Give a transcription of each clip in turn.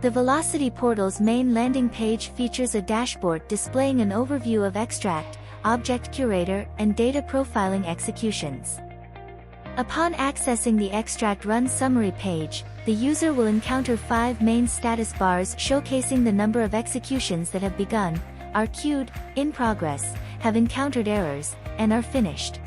The Velocity portal's main landing page features a dashboard displaying an overview of extract, object curator, and data profiling executions. Upon accessing the extract run summary page, the user will encounter 5 main status bars showcasing the number of executions that have begun, are queued, in progress, have encountered errors, and are finished.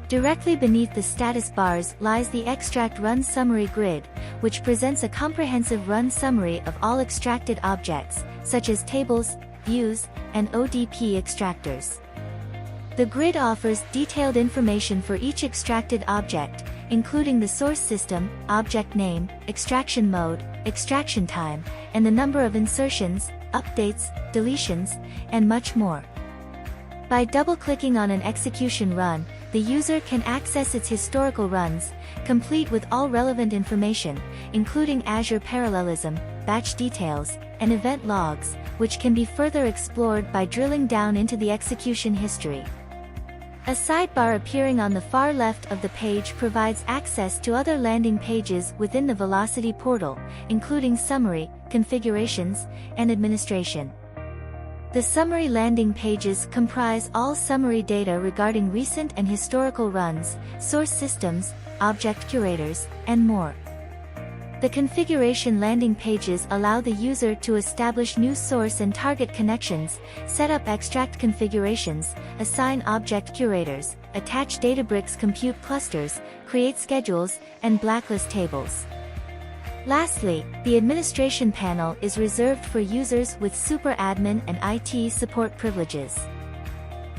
Directly beneath the status bars lies the extract run summary grid, which presents a comprehensive run summary of all extracted objects, such as tables, views, and ODP extractors. The grid offers detailed information for each extracted object, including the source system, object name, extraction mode, extraction time, and the number of insertions, updates, deletions, and much more. By double-clicking on an execution run, the user can access its historical runs, complete with all relevant information, including Azure parallelism, batch details, and event logs, which can be further explored by drilling down into the execution history. A sidebar appearing on the far left of the page provides access to other landing pages within the Velocity portal, including summary, configurations, and administration. The summary landing pages comprise all summary data regarding recent and historical runs, source systems, object curators, and more. The configuration landing pages allow the user to establish new source and target connections, set up extract configurations, assign object curators, attach Databricks compute clusters, create schedules, and blacklist tables. Lastly, the administration panel is reserved for users with super admin and IT support privileges.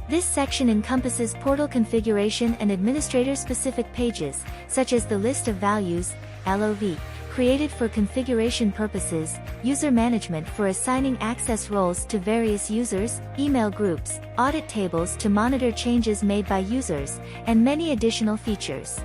This section encompasses portal configuration and administrator-specific pages, such as the list of values, LOV, created for configuration purposes, user management for assigning access roles to various users, email groups, audit tables to monitor changes made by users, and many additional features.